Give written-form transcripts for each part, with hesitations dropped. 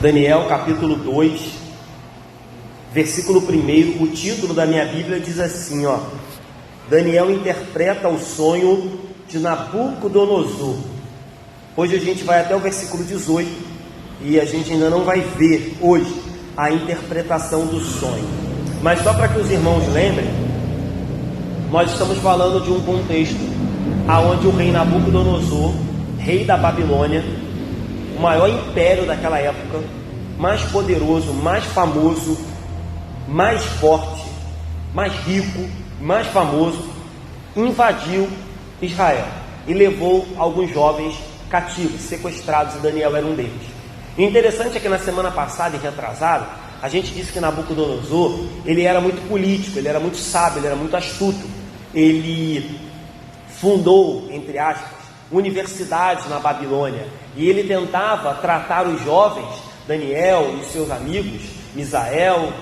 Daniel capítulo 2, versículo 1, o título da minha Bíblia diz assim, Daniel interpreta o sonho de Nabucodonosor. Hoje a gente vai até o versículo 18 e a gente ainda não vai ver hoje a interpretação do sonho. Mas só para que os irmãos lembrem, nós estamos falando de um contexto aonde o rei Nabucodonosor, rei da Babilônia, o maior império daquela época, mais poderoso, mais famoso, mais forte, mais rico, mais famoso, invadiu Israel e levou alguns jovens cativos, sequestrados, e Daniel era um deles. E o interessante é que na semana passada e retrasada, a gente disse que Nabucodonosor, ele era muito político, ele era muito sábio, ele era muito astuto. Ele fundou, entre aspas, universidades na Babilônia, e ele tentava tratar os jovens, Daniel e seus amigos, Misael,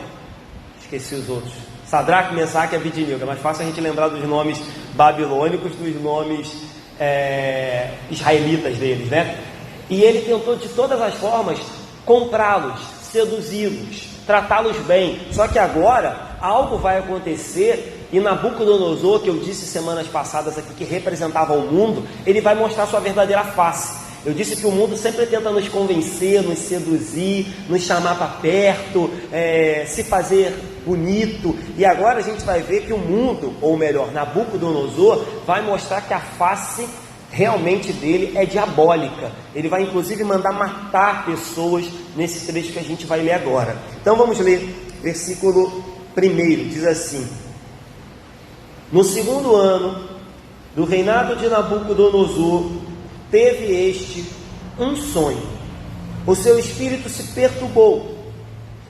esqueci os outros, Sadraque, Mesaque e Abidnego. É mais fácil a gente lembrar dos nomes babilônicos dos nomes israelitas deles, né? E ele tentou de todas as formas comprá-los, seduzi-los, tratá-los bem. Só que agora algo vai acontecer e Nabucodonosor, que eu disse semanas passadas aqui que representava o mundo, ele vai mostrar sua verdadeira face. Eu disse que o mundo sempre tenta nos convencer, nos seduzir, nos chamar para perto, se fazer bonito. E agora a gente vai ver que o mundo, ou melhor, Nabucodonosor, vai mostrar que a face realmente dele é diabólica. Ele vai inclusive mandar matar pessoas nesse trecho que a gente vai ler agora. Então vamos ler versículo 1, diz assim: no segundo ano do reinado de Nabucodonosor, teve este um sonho. O seu espírito se perturbou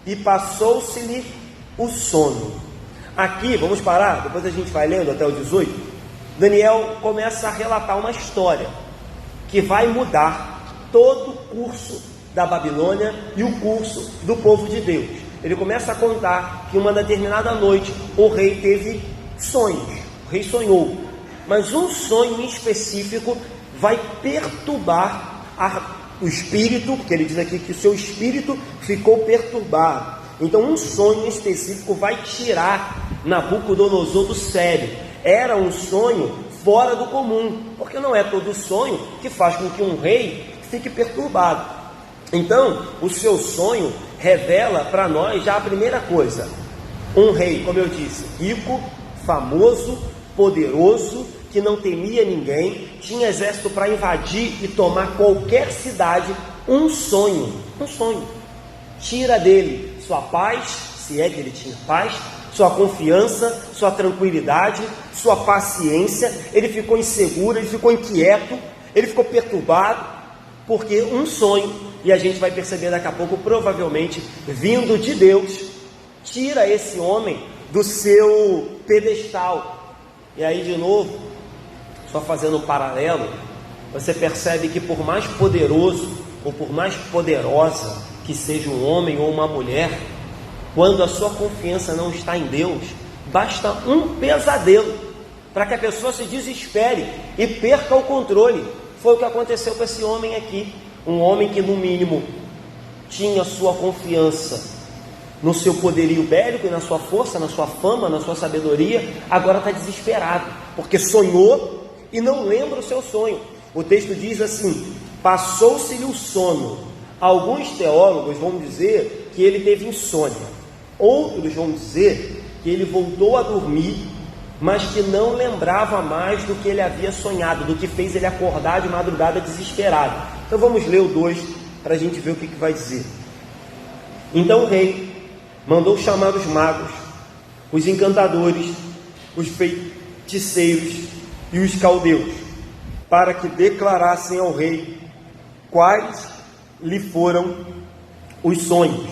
e passou-se-lhe o sono. Aqui, vamos parar, depois a gente vai lendo até o 18. Daniel começa a relatar uma história que vai mudar todo o curso da Babilônia e o curso do povo de Deus. Ele começa a contar que uma determinada noite o rei teve sonhos, o rei sonhou, mas um sonho em específico vai perturbar o espírito, porque ele diz aqui que o seu espírito ficou perturbado. Então um sonho específico vai tirar Nabucodonosor do sério. Era um sonho fora do comum, porque não é todo sonho que faz com que um rei fique perturbado. Então o seu sonho revela para nós já a primeira coisa: um rei, como eu disse, rico, famoso, poderoso, que não temia ninguém, tinha exército para invadir e tomar qualquer cidade. Um sonho tira dele sua paz, se é que ele tinha paz, sua confiança, sua tranquilidade, sua paciência. Ele ficou inseguro, ele ficou inquieto, ele ficou perturbado, porque um sonho, e a gente vai perceber daqui a pouco, provavelmente vindo de Deus, tira esse homem do seu pedestal. E aí de novo, só fazendo um paralelo, você percebe que por mais poderoso ou por mais poderosa que seja um homem ou uma mulher, quando a sua confiança não está em Deus, basta um pesadelo para que a pessoa se desespere e perca o controle. Foi o que aconteceu com esse homem aqui, um homem que no mínimo tinha sua confiança no seu poderio bélico e na sua força, na sua fama, na sua sabedoria. Agora está desesperado, porque sonhou e não lembra o seu sonho. O texto diz assim: passou-se-lhe o sono. Alguns teólogos vão dizer que ele teve insônia, outros vão dizer que ele voltou a dormir, mas que não lembrava mais do que ele havia sonhado, do que fez ele acordar de madrugada desesperado. Então vamos ler o 2 para a gente ver o que vai dizer. Então o rei mandou chamar os magos, os encantadores, os feiticeiros e os caldeus, para que declarassem ao rei quais lhe foram os sonhos.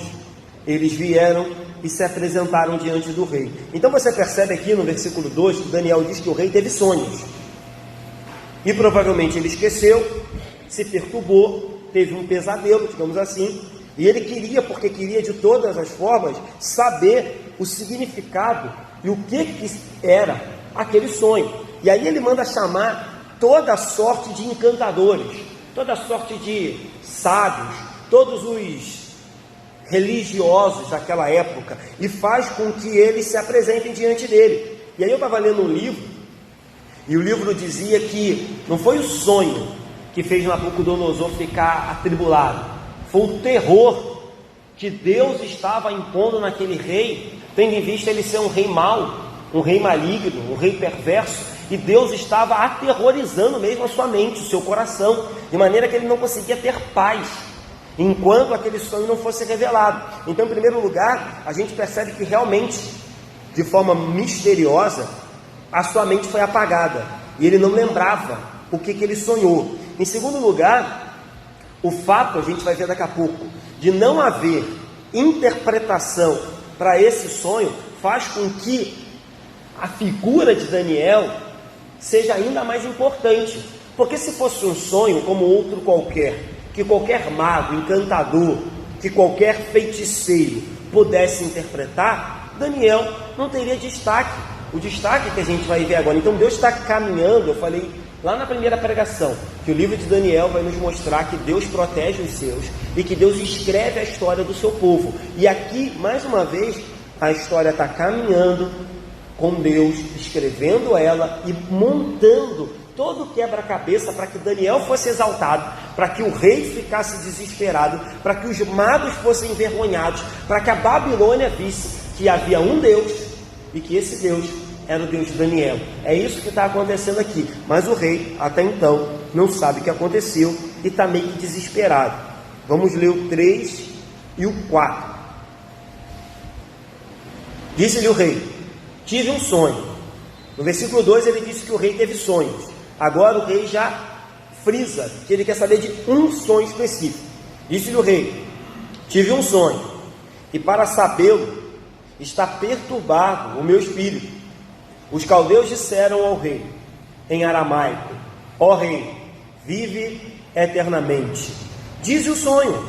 Eles vieram e se apresentaram diante do rei. Então você percebe aqui no versículo 2 que Daniel diz que o rei teve sonhos, e provavelmente ele esqueceu, se perturbou, teve um pesadelo, digamos assim, e ele queria, porque queria de todas as formas saber o significado e o que era aquele sonho. E aí ele manda chamar toda sorte de encantadores, toda sorte de sábios, todos os religiosos daquela época e faz com que eles se apresentem diante dele. E aí eu estava lendo um livro, e o livro dizia que não foi o sonho que fez Nabucodonosor ficar atribulado, foi o terror que Deus estava impondo naquele rei, tendo em vista ele ser um rei mau, um rei maligno, um rei perverso, e Deus estava aterrorizando mesmo a sua mente, o seu coração, de maneira que ele não conseguia ter paz, enquanto aquele sonho não fosse revelado. Então, em primeiro lugar, a gente percebe que realmente, de forma misteriosa, a sua mente foi apagada, e ele não lembrava o que ele sonhou. Em segundo lugar, o fato, a gente vai ver daqui a pouco, de não haver interpretação para esse sonho, faz com que a figura de Daniel seja ainda mais importante, porque se fosse um sonho como outro qualquer, que qualquer mago, encantador, que qualquer feiticeiro pudesse interpretar, Daniel não teria destaque, o destaque que a gente vai ver agora. Então Deus está caminhando, eu falei lá na primeira pregação, que o livro de Daniel vai nos mostrar que Deus protege os seus, e que Deus escreve a história do seu povo, e aqui, mais uma vez, a história está caminhando, com Deus, escrevendo ela, e montando todo o quebra-cabeça, para que Daniel fosse exaltado, para que o rei ficasse desesperado, para que os magos fossem envergonhados, para que a Babilônia visse que havia um Deus, e que esse Deus era o Deus de Daniel. É isso que está acontecendo aqui, mas o rei, até então, não sabe o que aconteceu, e está meio que desesperado. Vamos ler o 3 e o 4. Disse-lhe o rei: tive um sonho. No versículo 2 ele disse que o rei teve sonhos. Agora o rei já frisa que ele quer saber de um sonho específico. Disse-lhe o rei: tive um sonho, e para sabê-lo está perturbado o meu espírito. Os caldeus disseram ao rei, em aramaico: ó rei, vive eternamente. Dize o sonho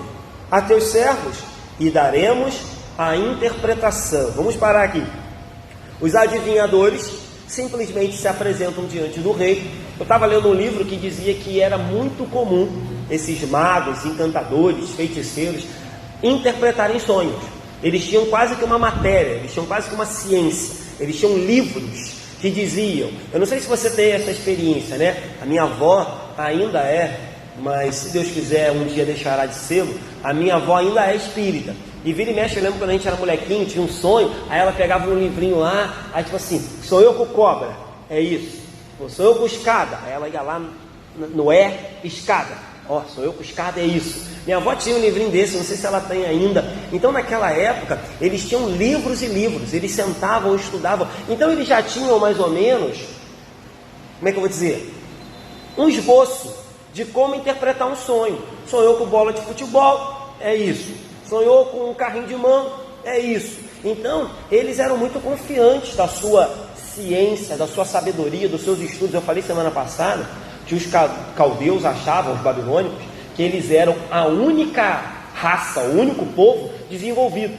a teus servos, e daremos a interpretação. Vamos parar aqui. Os adivinhadores simplesmente se apresentam diante do rei. Eu estava lendo um livro que dizia que era muito comum esses magos, encantadores, feiticeiros interpretarem sonhos. Eles tinham quase que uma matéria, eles tinham quase que uma ciência, eles tinham livros que diziam, eu não sei se você tem essa experiência, né? A minha avó ainda é, mas se Deus quiser um dia deixará de ser, a minha avó ainda é espírita. E vira e mexe, eu lembro quando a gente era molequinho, tinha um sonho, aí ela pegava um livrinho lá, aí tipo assim, sou eu com cobra, é isso. Ou sou eu com escada, aí ela ia lá no escada, ó, sou eu com escada, é isso. Minha avó tinha um livrinho desse, não sei se ela tem ainda. Então naquela época, eles tinham livros e livros, eles sentavam, estudavam. Então eles já tinham mais ou menos, como é que eu vou dizer? Um esboço de como interpretar um sonho. Sonhou com bola de futebol, é isso. Sonhou com um carrinho de mão, é isso. Então, eles eram muito confiantes da sua ciência, da sua sabedoria, dos seus estudos. Eu falei semana passada que os caldeus achavam, os babilônicos, que eles eram a única raça, o único povo desenvolvido,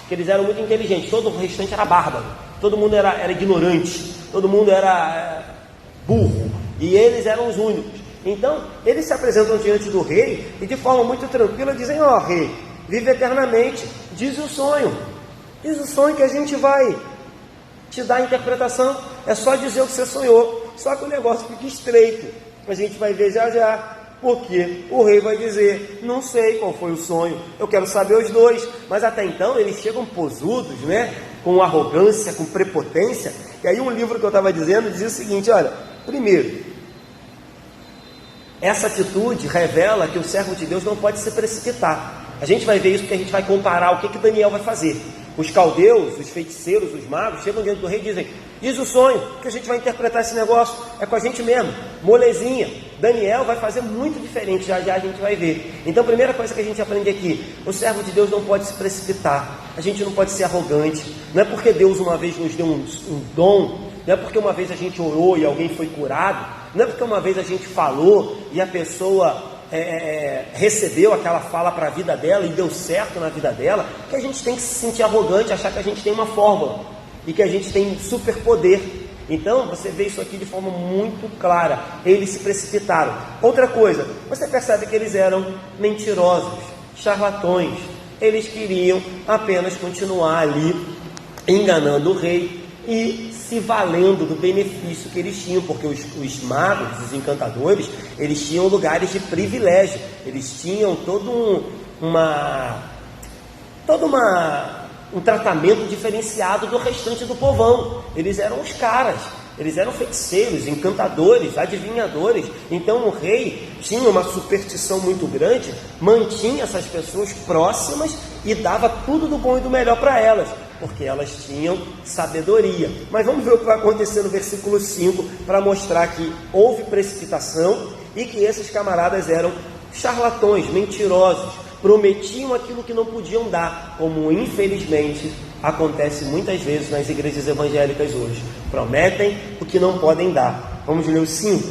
que eles eram muito inteligentes. Todo o restante era bárbaro, todo mundo era ignorante, todo mundo era burro, e eles eram os únicos. Então, eles se apresentam diante do rei e de forma muito tranquila dizem: ó rei, vive eternamente, diz o sonho que a gente vai te dar a interpretação, é só dizer o que você sonhou. Só que o negócio fica estreito, a gente vai ver já já, porque o rei vai dizer: não sei qual foi o sonho, eu quero saber os dois. Mas até então eles chegam posudos, né? Com arrogância, com prepotência. E aí um livro que eu estava dizendo dizia o seguinte: olha, primeiro, essa atitude revela que o servo de Deus não pode se precipitar. A gente vai ver isso porque a gente vai comparar o que Daniel vai fazer. Os caldeus, os feiticeiros, os magos chegam diante do rei e dizem: diz o sonho, que a gente vai interpretar esse negócio, é com a gente mesmo, molezinha. Daniel vai fazer muito diferente, já já a gente vai ver. Então a primeira coisa que a gente aprende aqui: o servo de Deus não pode se precipitar, a gente não pode ser arrogante. Não é porque Deus uma vez nos deu um dom, não é porque uma vez a gente orou e alguém foi curado, não é porque uma vez a gente falou e a pessoa recebeu aquela fala para a vida dela e deu certo na vida dela, que a gente tem que se sentir arrogante, achar que a gente tem uma fórmula e que a gente tem superpoder. Então você vê isso aqui de forma muito clara. Eles se precipitaram. Outra coisa, você percebe que eles eram mentirosos, charlatões. eles queriam apenas continuar ali enganando o rei e se valendo do benefício que eles tinham, porque os magos, os encantadores, eles tinham lugares de privilégio, eles tinham um tratamento diferenciado do restante do povão. Eles eram os caras, eles eram feiticeiros, encantadores, adivinhadores. Então o rei tinha uma superstição muito grande, mantinha essas pessoas próximas e dava tudo do bom e do melhor para elas, porque elas tinham sabedoria. Mas vamos ver o que vai acontecer no versículo 5, para mostrar que houve precipitação e que esses camaradas eram charlatões, mentirosos, prometiam aquilo que não podiam dar, como infelizmente acontece muitas vezes nas igrejas evangélicas hoje. Prometem o que não podem dar. Vamos ler o 5.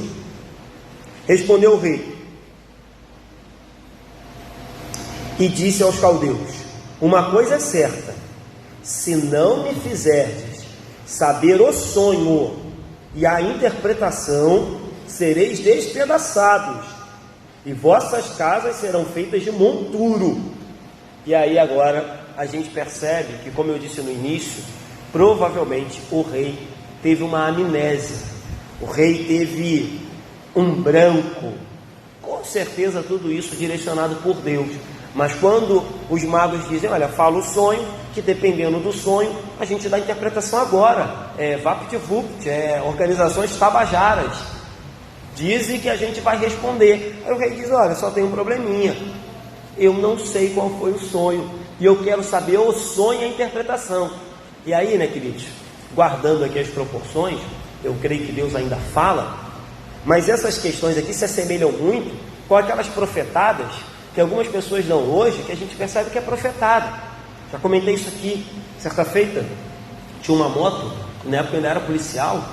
Respondeu o rei e disse aos caldeus: uma coisa é certa, se não me fizerdes saber o sonho e a interpretação, sereis despedaçados, e vossas casas serão feitas de monturo. E aí agora a gente percebe que, como eu disse no início, provavelmente o rei teve uma amnésia, o rei teve um branco, com certeza tudo isso direcionado por Deus. Mas quando os magos dizem: olha, fala o sonho, que dependendo do sonho a gente dá a interpretação agora, vapt-vupt, organizações tabajaras, dizem que a gente vai responder. Aí o rei diz: olha, só tem um probleminha, eu não sei qual foi o sonho, e eu quero saber o sonho e a interpretação. E aí, né, queridos, guardando aqui as proporções, eu creio que Deus ainda fala, mas essas questões aqui se assemelham muito com aquelas profetadas que algumas pessoas dão hoje, que a gente percebe que é profetada. Já comentei isso aqui. Certa feita, tinha uma moto, na época eu ainda era policial.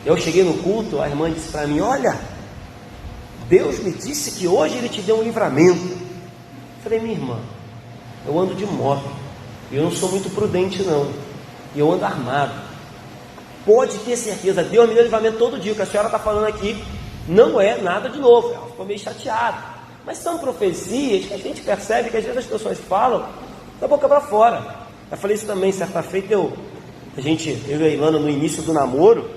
Eu cheguei no culto, a irmã disse para mim: olha, Deus me disse que hoje Ele te deu um livramento. Eu falei: minha irmã, eu ando de moto, e eu não sou muito prudente não, e eu ando armado. Pode ter certeza, Deus me deu livramento todo dia. O que a senhora está falando aqui não é nada de novo. Ela ficou meio chateada. Mas são profecias que a gente percebe que às vezes as pessoas falam da boca para fora. Eu falei isso também certa feita, eu e a Ilana no início do namoro.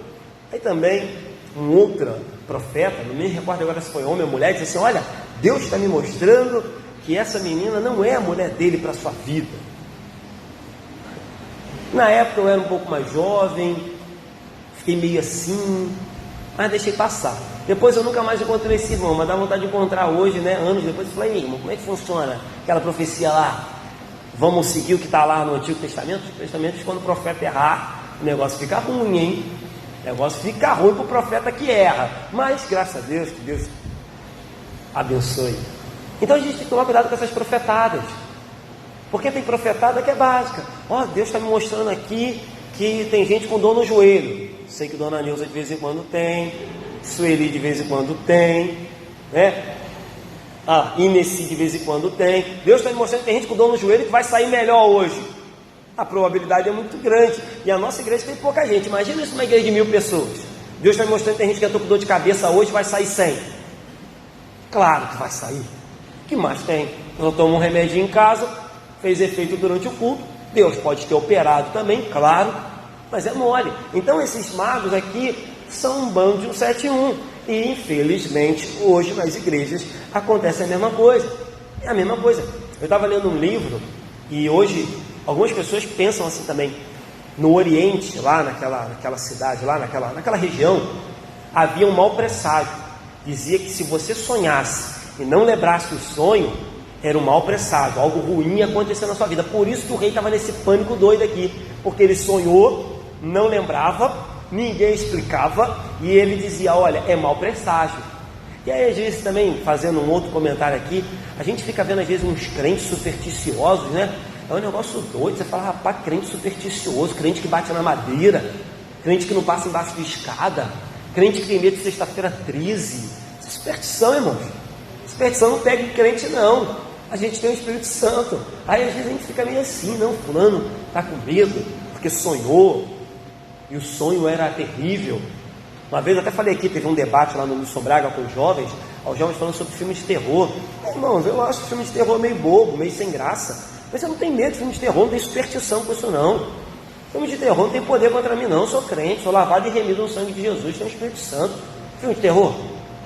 Aí também um outro profeta, não me recordo agora se foi homem ou mulher, disse assim: olha, Deus está me mostrando que essa menina não é a mulher dele para a sua vida. Na época eu era um pouco mais jovem, fiquei meio assim, mas deixei passar. Depois eu nunca mais encontrei esse irmão, mas dá vontade de encontrar hoje, né? Anos depois, eu falei: irmão, como é que funciona aquela profecia lá? Vamos seguir o que está lá no Antigo Testamento? Os Testamentos, quando o profeta errar, o negócio fica ruim, hein? O negócio fica ruim para o profeta que erra. Mas, graças a Deus, que Deus abençoe. Então a gente tem que tomar cuidado com essas profetadas. Porque tem profetada que é básica. Ó, Deus está me mostrando aqui que tem gente com dor no joelho. Sei que Dona Neuza de vez em quando tem, Sueli de vez em quando tem, né? Inesi de vez em quando tem. Deus está me mostrando que tem gente com dor no joelho que vai sair melhor hoje. A probabilidade é muito grande. E a nossa igreja tem pouca gente. Imagina isso numa igreja de 1000 pessoas. Deus está me mostrando que tem gente que entrou com dor de cabeça hoje, vai sair 100. Claro que vai sair. O que mais tem? Eu tomo um remédio em casa, fez efeito durante o culto. Deus pode ter operado também, claro, mas é mole. Então esses magos aqui são um bando de 171. E infelizmente hoje nas igrejas acontece a mesma coisa. É a mesma coisa. Eu estava lendo um livro e hoje algumas pessoas pensam assim também. No Oriente, lá naquela cidade, lá naquela região, havia um mau presságio. Dizia que se você sonhasse e não lembrasse o sonho, era um mau presságio, algo ruim ia acontecer na sua vida. Por isso que o rei estava nesse pânico doido aqui, porque ele sonhou, não lembrava, ninguém explicava, e ele dizia: olha, é mau presságio. E aí às vezes também, fazendo um outro comentário aqui, a gente fica vendo às vezes uns crentes supersticiosos, né? É um negócio doido. Você fala: rapaz, crente supersticioso, crente que bate na madeira, crente que não passa embaixo de escada, crente que tem medo de sexta-feira 13. Isso é superstição, irmãos. Superstição não pega em crente não. A gente tem o Espírito Santo. Aí às vezes a gente fica meio assim: não, fulano está com medo porque sonhou, e o sonho era terrível. Uma vez eu até falei aqui, teve um debate lá no Wilson Braga com os jovens falando sobre filmes de terror. Irmãos, eu acho filme de terror meio bobo, meio sem graça. Mas eu não tenho medo de filme de terror, não tem superstição com isso não. Filme de terror não tem poder contra mim não, eu sou crente, sou lavado e remido no sangue de Jesus, tenho o Espírito Santo. Filme de terror?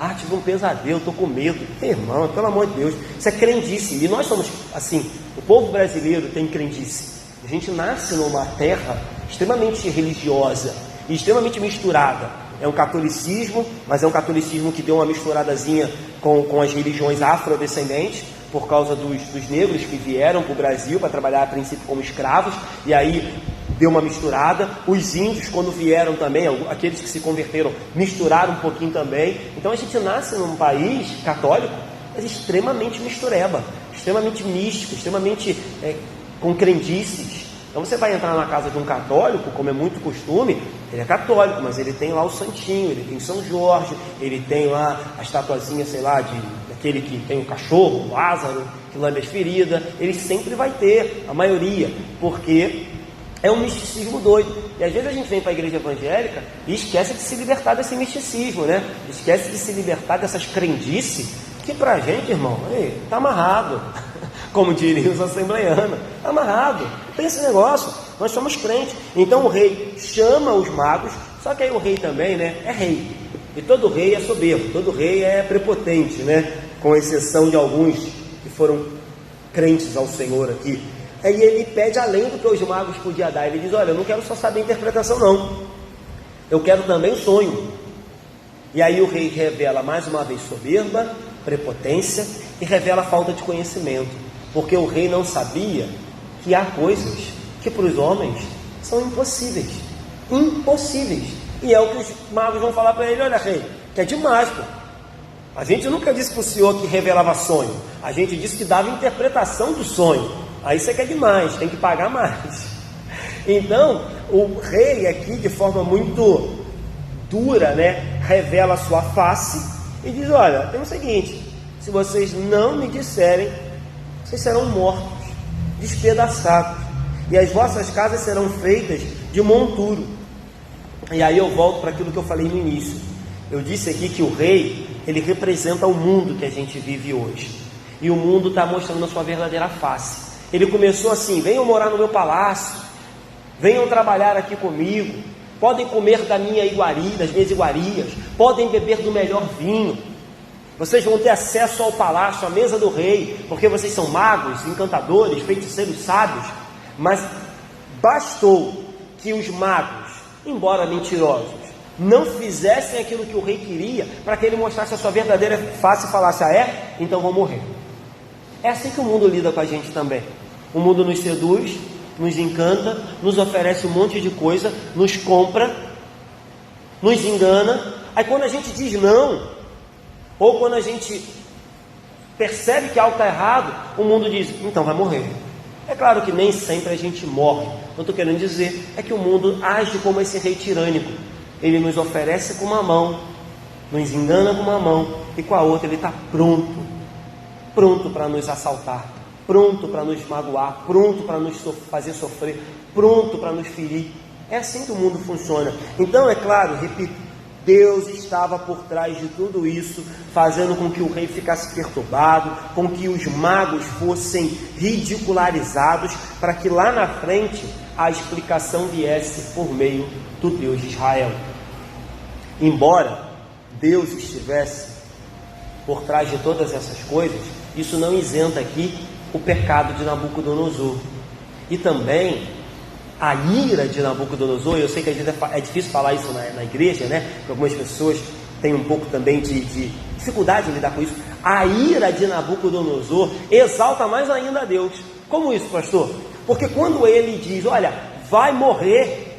Ah, tive um pesadelo, estou com medo. Irmão, pelo amor de Deus, isso é crendice. E nós somos assim, o povo brasileiro tem crendice. A gente nasce numa terra extremamente religiosa e extremamente misturada. É um catolicismo, mas é um catolicismo que deu uma misturadazinha com as religiões afrodescendentes, por causa dos negros que vieram para o Brasil para trabalhar a princípio como escravos, e aí deu uma misturada. Os índios, quando vieram também, aqueles que se converteram, misturaram um pouquinho também. Então a gente nasce num país católico, mas extremamente mistureba, extremamente místico, extremamente com crendices. Então você vai entrar na casa de um católico, como é muito costume, ele é católico, mas ele tem lá o santinho, ele tem São Jorge, ele tem lá a estatuazinha, sei lá, daquele que tem o cachorro, o Lázaro, que lambe as feridas. Ele sempre vai ter, a maioria, porque é um misticismo doido. E às vezes a gente vem para a igreja evangélica e esquece de se libertar desse misticismo, né? Esquece de se libertar dessas crendices, que pra gente, irmão, tá amarrado. Como diriam os assembleianos, está amarrado, não tem esse negócio, nós somos crentes. Então o rei chama os magos, só que aí o rei também, né, é rei, e todo rei é soberbo, todo rei é prepotente, né, com exceção de alguns que foram crentes ao Senhor aqui. Aí ele pede além do que os magos podiam dar, ele diz: olha, eu não quero só saber a interpretação não, eu quero também o sonho. E aí o rei revela mais uma vez soberba, prepotência, e revela a falta de conhecimento. Porque o rei não sabia que há coisas que para os homens são impossíveis. Impossíveis. E é o que os magos vão falar para ele: olha, rei, que é demais, pô. A gente nunca disse para o senhor que revelava sonho. A gente disse que dava interpretação do sonho. Aí você quer demais, tem que pagar mais. Então, o rei aqui, de forma muito dura, né, revela a sua face e diz: olha, tem o seguinte, se vocês não me disserem, vocês serão mortos, despedaçados, e as vossas casas serão feitas de monturo. E aí eu volto para aquilo que eu falei no início. Eu disse aqui que o rei, ele representa o mundo que a gente vive hoje, e o mundo está mostrando a sua verdadeira face. Ele começou assim: venham morar no meu palácio, venham trabalhar aqui comigo, podem comer da minha iguaria, das minhas iguarias, podem beber do melhor vinho, vocês vão ter acesso ao palácio, à mesa do rei, porque vocês são magos, encantadores, feiticeiros sábios. Mas bastou que os magos, embora mentirosos, não fizessem aquilo que o rei queria, para que ele mostrasse a sua verdadeira face e falasse: ah é? Então vou morrer. É assim que o mundo lida com a gente também. O mundo nos seduz, nos encanta, nos oferece um monte de coisa, nos compra, nos engana. Aí quando a gente diz não, ou quando a gente percebe que algo está errado, o mundo diz: então vai morrer. É claro que nem sempre a gente morre. O que eu estou querendo dizer é que o mundo age como esse rei tirânico. Ele nos oferece com uma mão, nos engana com uma mão, e com a outra ele está pronto para nos assaltar, pronto para nos magoar, pronto para nos fazer sofrer, pronto para nos ferir. É assim que o mundo funciona. Então, é claro, repito, Deus estava por trás de tudo isso, fazendo com que o rei ficasse perturbado, com que os magos fossem ridicularizados, para que lá na frente a explicação viesse por meio do Deus de Israel. Embora Deus estivesse por trás de todas essas coisas, isso não isenta aqui o pecado de Nabucodonosor. E também a ira de Nabucodonosor. Eu sei que às vezes é difícil falar isso na igreja, né? Porque algumas pessoas têm um pouco também de dificuldade em lidar com isso. A ira de Nabucodonosor exalta mais ainda a Deus. Como isso, pastor? Porque quando ele diz: olha, vai morrer,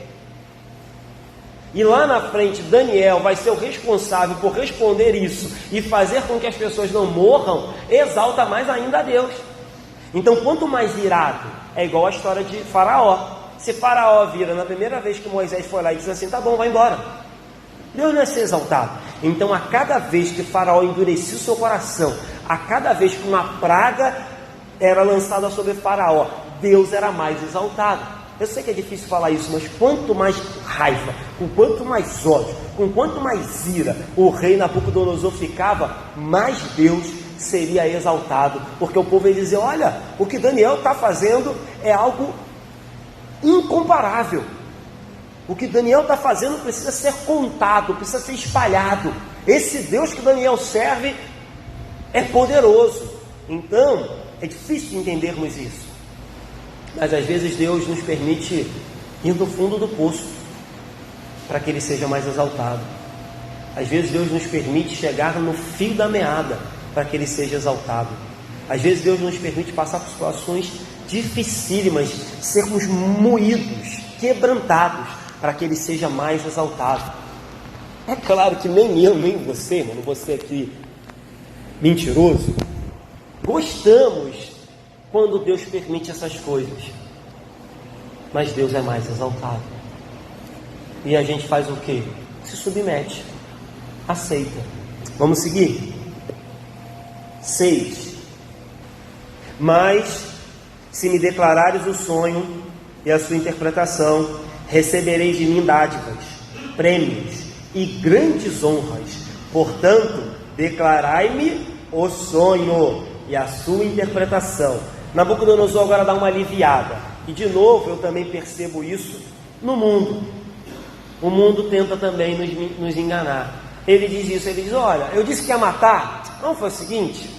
e lá na frente Daniel vai ser o responsável por responder isso e fazer com que as pessoas não morram, exalta mais ainda a Deus. Então, quanto mais irado, é igual a história de Faraó. Se Faraó vira na primeira vez que Moisés foi lá e disse assim: tá bom, vai embora, Deus não ia ser exaltado. Então, a cada vez que Faraó endurecia o seu coração, a cada vez que uma praga era lançada sobre Faraó, Deus era mais exaltado. Eu sei que é difícil falar isso, mas quanto mais raiva, com quanto mais ódio, com quanto mais ira o rei Nabucodonosor ficava, mais Deus seria exaltado, porque o povo ia dizer: olha, o que Daniel está fazendo é algo incomparável. O que Daniel está fazendo precisa ser contado, precisa ser espalhado. Esse Deus que Daniel serve é poderoso. Então, é difícil entendermos isso. Mas às vezes Deus nos permite ir no fundo do poço para que Ele seja mais exaltado. Às vezes Deus nos permite chegar no fio da meada para que Ele seja exaltado. Às vezes Deus nos permite passar por situações dificílimas, sermos moídos, quebrantados, para que Ele seja mais exaltado. É claro que nem eu, nem você, mano, você aqui mentiroso, gostamos quando Deus permite essas coisas. Mas Deus é mais exaltado. E a gente faz o quê? Se submete, aceita. Vamos seguir? 6. Mas se me declarares o sonho e a sua interpretação, recebereis de mim dádivas, prêmios e grandes honras. Portanto, declarai-me o sonho e a sua interpretação. Nabucodonosor agora dá uma aliviada. E de novo eu também percebo isso no mundo. O mundo tenta também nos enganar. Ele diz isso, ele diz: olha, eu disse que ia matar. Não, foi o seguinte: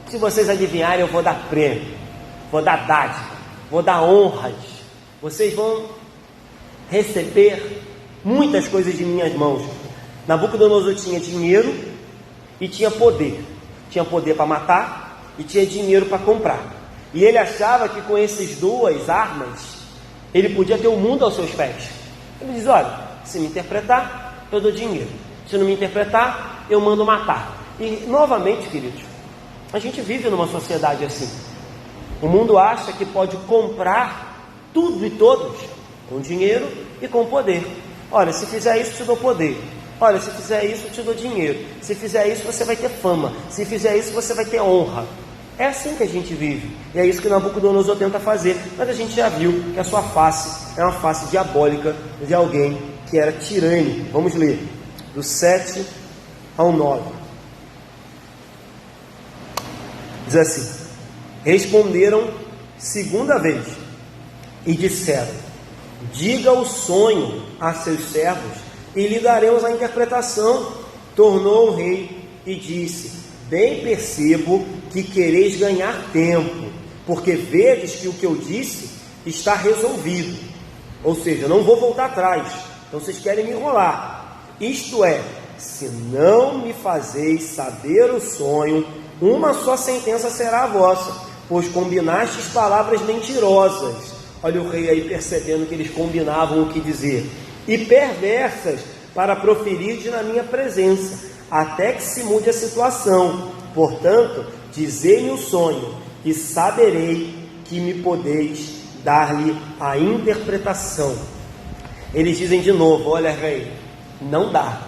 se vocês adivinharem, eu vou dar prêmio, vou dar dádiva, vou dar honras. Vocês vão receber muitas coisas de minhas mãos. Nabucodonosor tinha dinheiro e tinha poder. Tinha poder para matar e tinha dinheiro para comprar. E ele achava que com essas duas armas ele podia ter o mundo aos seus pés. Ele diz: olha, se me interpretar, eu dou dinheiro. Se não me interpretar, eu mando matar. E novamente, queridos, a gente vive numa sociedade assim. O mundo acha que pode comprar tudo e todos com dinheiro e com poder. Olha, se fizer isso, eu te dou poder. Olha, se fizer isso, eu te dou dinheiro. Se fizer isso, você vai ter fama. Se fizer isso, você vai ter honra. É assim que a gente vive. E é isso que Nabucodonosor tenta fazer. Mas a gente já viu que a sua face é uma face diabólica de alguém que era tirânico. Vamos ler, do 7 ao 9. Diz assim: responderam segunda vez e disseram: diga o sonho a seus servos e lhe daremos a interpretação. Tornou o rei e disse: bem percebo que quereis ganhar tempo, porque vedes que o que eu disse está resolvido. Ou seja, não vou voltar atrás. Então vocês querem me enrolar. Isto é, se não me fazeis saber o sonho, uma só sentença será a vossa, pois combinastes palavras mentirosas. Olha o rei aí percebendo que eles combinavam o que dizer. E perversas para proferir na minha presença, até que se mude a situação. Portanto, dizei-me o sonho, e saberei que me podeis dar-lhe a interpretação. Eles dizem de novo: olha, rei, não dá,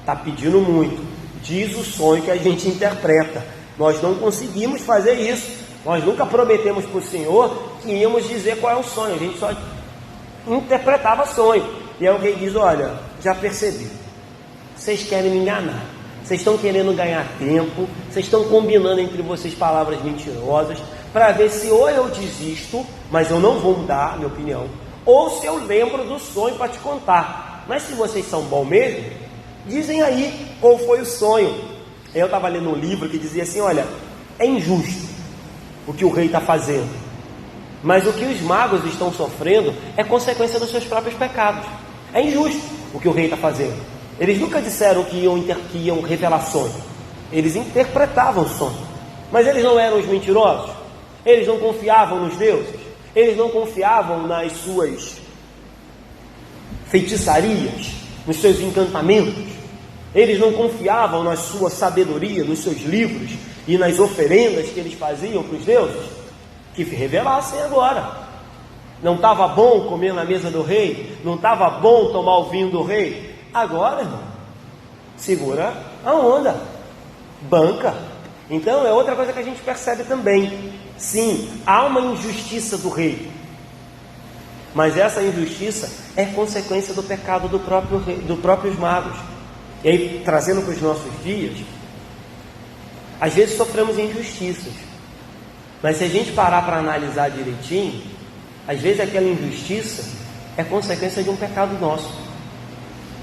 está pedindo muito, diz o sonho que a gente interpreta. Nós não conseguimos fazer isso. Nós nunca prometemos para o Senhor que íamos dizer qual é o sonho, a gente só interpretava sonho. E aí o rei diz: olha, já percebi, vocês querem me enganar, vocês estão querendo ganhar tempo, vocês estão combinando entre vocês palavras mentirosas, para ver se ou eu desisto, mas eu não vou mudar a minha opinião, ou se eu lembro do sonho para te contar. Mas se vocês são bons mesmo, dizem aí qual foi o sonho. Eu estava lendo um livro que dizia assim: olha, é injusto o que o rei está fazendo, mas o que os magos estão sofrendo é consequência dos seus próprios pecados. É injusto o que o rei está fazendo. Eles nunca disseram que iam revelar sonho. Eles interpretavam o sonho. Mas eles não eram os mentirosos? Eles não confiavam nos deuses? Eles não confiavam nas suas feitiçarias, nos seus encantamentos? Eles não confiavam na sua sabedoria, nos seus livros e nas oferendas que eles faziam para os deuses? Que revelassem agora. Não estava bom comer na mesa do rei? Não estava bom tomar o vinho do rei? Agora, irmão, segura a onda, banca. Então é outra coisa que a gente percebe também. Sim, há uma injustiça do rei, mas essa injustiça é consequência do pecado do próprio rei, dos próprios magos. E aí, trazendo para os nossos dias, Às vezes sofremos injustiças, mas se a gente parar para analisar direitinho, às vezes aquela injustiça é consequência de um pecado nosso.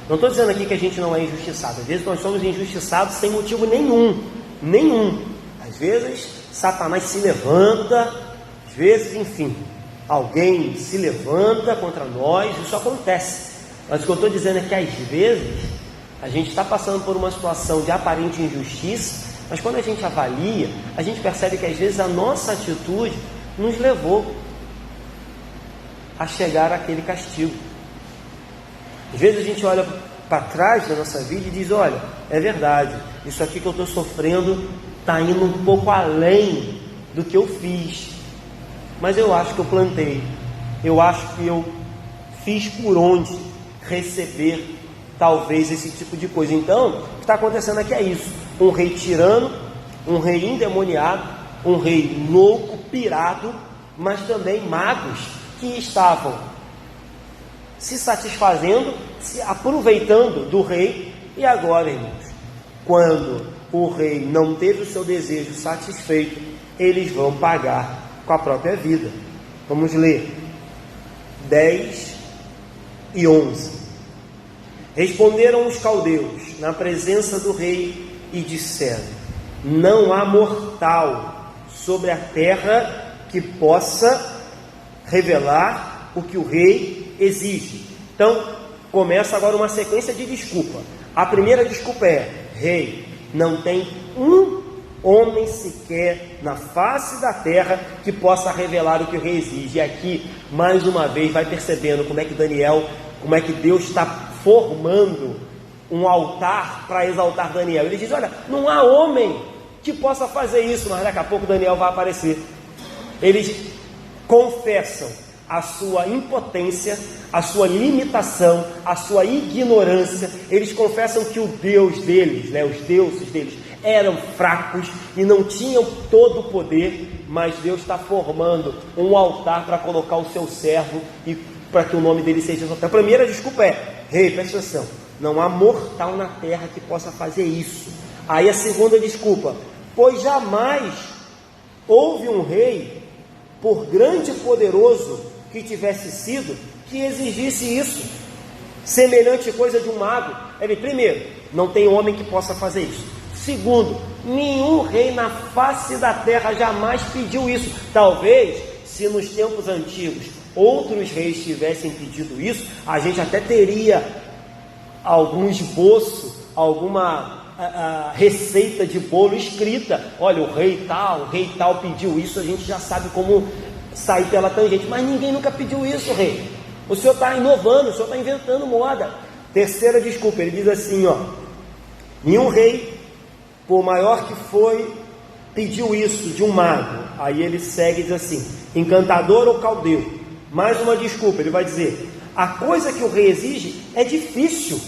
Não estou dizendo aqui que a gente não é injustiçado. Às vezes nós somos injustiçados sem motivo nenhum. Às vezes Satanás se levanta, às vezes, enfim, alguém se levanta contra nós, isso acontece. Mas o que eu estou dizendo é que às vezes a gente está passando por uma situação de aparente injustiça, mas quando a gente avalia, a gente percebe que às vezes a nossa atitude nos levou a chegar àquele castigo. Às vezes a gente olha para trás da nossa vida e diz: olha, é verdade, isso aqui que eu estou sofrendo está indo um pouco além do que eu fiz, mas eu acho que eu plantei, eu acho que eu fiz por onde receber talvez esse tipo de coisa. Então, o que está acontecendo aqui é isso: um rei tirano, um rei endemoniado, um rei louco, pirado, mas também magos que estavam se satisfazendo, se aproveitando do rei. E agora, irmãos, quando o rei não teve o seu desejo satisfeito, eles vão pagar com a própria vida. Vamos ler 10 e 11. Responderam os caldeus na presença do rei e disseram: não há mortal sobre a terra que possa revelar o que o rei exige. Então, começa agora uma sequência de desculpa. A primeira desculpa é: rei, não tem um homem sequer na face da terra que possa revelar o que o rei exige. E aqui, mais uma vez, vai percebendo como é que Deus está formando um altar para exaltar Daniel. Ele diz: olha, não há homem que possa fazer isso, mas daqui a pouco Daniel vai aparecer. Eles confessam a sua impotência, a sua limitação, a sua ignorância. Eles confessam que o Deus deles, os deuses deles, eram fracos e não tinham todo o poder, mas Deus está formando um altar para colocar o seu servo e para que o nome dele seja exaltado. A primeira desculpa é: rei, presta atenção, não há mortal na terra que possa fazer isso. Aí a segunda desculpa: pois jamais houve um rei, por grande e poderoso que tivesse sido, que exigisse isso, semelhante coisa de um mago. Primeiro, não tem homem que possa fazer isso. Segundo, nenhum rei na face da terra jamais pediu isso. Talvez, se nos tempos antigos outros reis tivessem pedido isso, a gente até teria algum esboço, alguma receita de bolo escrita. Olha, o rei tal pediu isso, a gente já sabe como sair pela tangente. Mas ninguém nunca pediu isso, rei. O senhor está inovando, o senhor está inventando moda. Terceira desculpa, ele diz assim, nenhum rei, por maior que foi, pediu isso de um mago. Aí ele segue e diz assim: encantador ou caldeu. Mais uma desculpa, ele vai dizer: a coisa que o rei exige é difícil.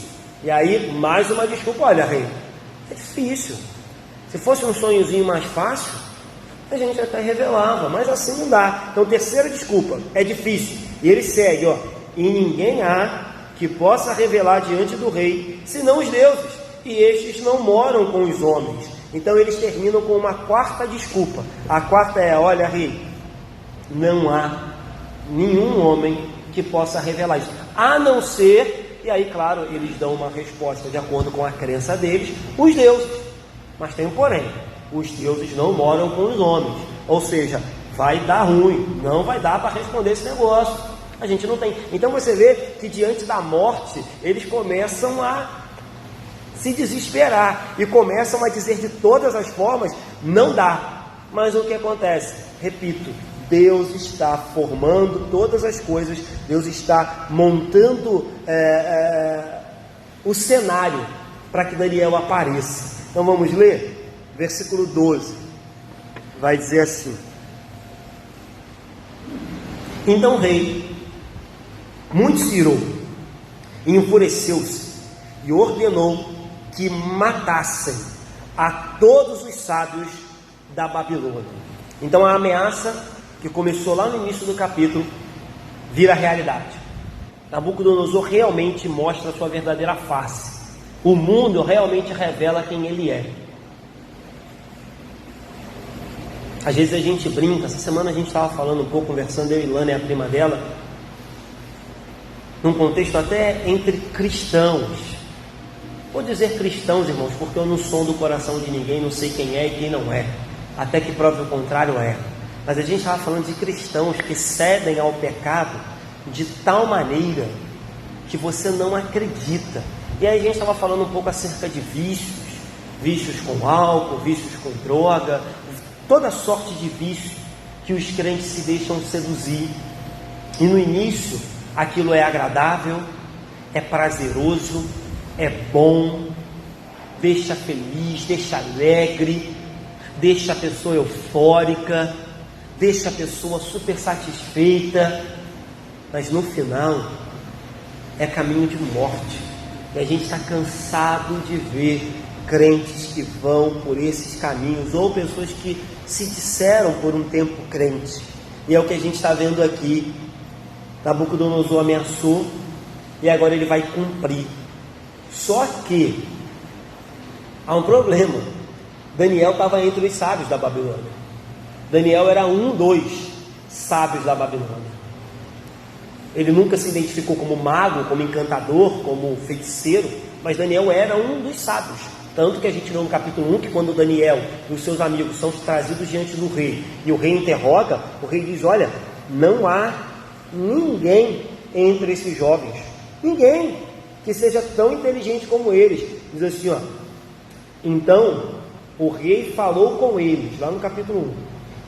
E aí, mais uma desculpa: olha, rei, é difícil. Se fosse um sonhozinho mais fácil, a gente até revelava, mas assim não dá. Então, terceira desculpa: é difícil. E ele segue, e ninguém há que possa revelar diante do rei, senão os deuses, e estes não moram com os homens. Então eles terminam com uma quarta desculpa. A quarta é: olha, rei, não há nenhum homem que possa revelar isso, a não ser, e aí claro, eles dão uma resposta de acordo com a crença deles, os deuses. Mas tem um porém: os deuses não moram com os homens. Ou seja, vai dar ruim, não vai dar para responder esse negócio. A gente não tem. Então você vê que diante da morte, eles começam a se desesperar e começam a dizer de todas as formas: não dá. Mas o que acontece? Repito, Deus está formando todas as coisas, Deus está montando o cenário para que Daniel apareça. Então vamos ler? Versículo 12, vai dizer assim: então o rei muito se irou, enfureceu-se e ordenou que matassem a todos os sábios da Babilônia. Então a ameaça que começou lá no início do capítulo vira realidade. Nabucodonosor realmente mostra a sua verdadeira face. O mundo realmente revela quem ele é. Às vezes a gente brinca. Essa semana a gente estava falando um pouco, conversando, eu e Lana, a prima dela, num contexto até entre cristãos. Vou dizer cristãos, irmãos, porque eu não sou do coração de ninguém, não sei quem é e quem não é, até que prove o contrário é. Mas a gente estava falando de cristãos que cedem ao pecado de tal maneira que você não acredita. E aí a gente estava falando um pouco acerca de vícios com álcool, vícios com droga, toda sorte de vícios que os crentes se deixam seduzir. E no início aquilo é agradável, é prazeroso, é bom, deixa feliz, deixa alegre, deixa a pessoa eufórica, deixa a pessoa super satisfeita, mas no final é caminho de morte. E a gente está cansado de ver crentes que vão por esses caminhos, ou pessoas que se disseram por um tempo crentes. E é o que a gente está vendo aqui. Nabucodonosor ameaçou e agora ele vai cumprir. Só que há um problema. Daniel estava entre os sábios da Babilônia. Daniel era um dos sábios da Babilônia. Ele nunca se identificou como mago, como encantador, como feiticeiro, mas Daniel era um dos sábios. Tanto que a gente viu no capítulo 1 que quando Daniel e os seus amigos são trazidos diante do rei e o rei interroga, o rei diz: olha, não há ninguém entre esses jovens, ninguém que seja tão inteligente como eles. Diz assim, ó: então o rei falou com eles, lá no capítulo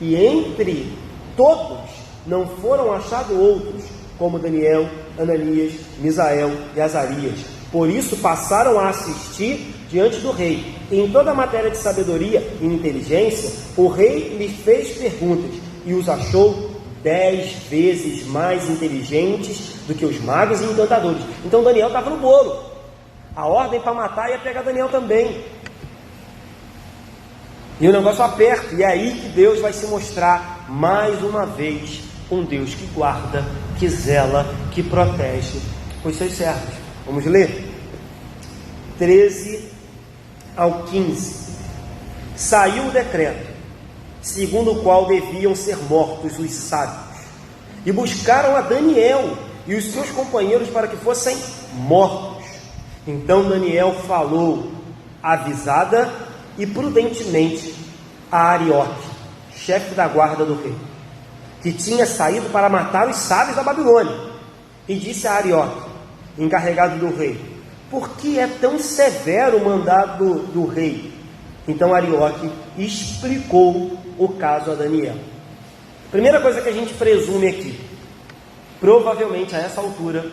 1, e entre todos não foram achados outros como Daniel, Ananias, Misael e Azarias. Por isso passaram a assistir diante do rei. E em toda a matéria de sabedoria e inteligência, o rei lhes fez perguntas e os achou 10 vezes mais inteligentes do que os magos e encantadores. Então Daniel estava no bolo. A ordem para matar ia pegar Daniel também. E o negócio aperta. E é aí que Deus vai se mostrar mais uma vez um Deus que guarda, que zela, que protege os seus servos. Vamos ler? 13 ao 15. Saiu o decreto, segundo o qual deviam ser mortos os sábios, e buscaram a Daniel e os seus companheiros para que fossem mortos. Então Daniel falou avisada e prudentemente a Arioque, chefe da guarda do rei, que tinha saído para matar os sábios da Babilônia, e disse a Arioque, encarregado do rei: por que é tão severo o mandado do rei? Então Arioque explicou o caso a Daniel. Primeira coisa que a gente presume aqui: provavelmente a essa altura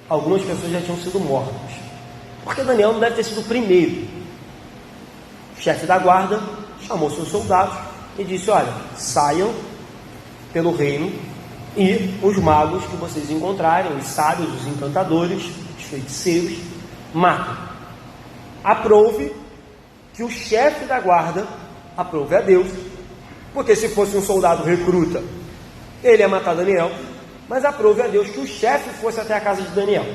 algumas pessoas já tinham sido mortas, porque Daniel não deve ter sido o primeiro. O chefe da guarda chamou seus soldados e disse: olha, saiam pelo reino e os magos que vocês encontrarem, os sábios, os encantadores, os feiticeiros, matem. Aprove que o chefe da guarda aprove a Deus, porque se fosse um soldado recruta, ele ia matar Daniel, mas aprove a Deus que o chefe fosse até a casa de Daniel.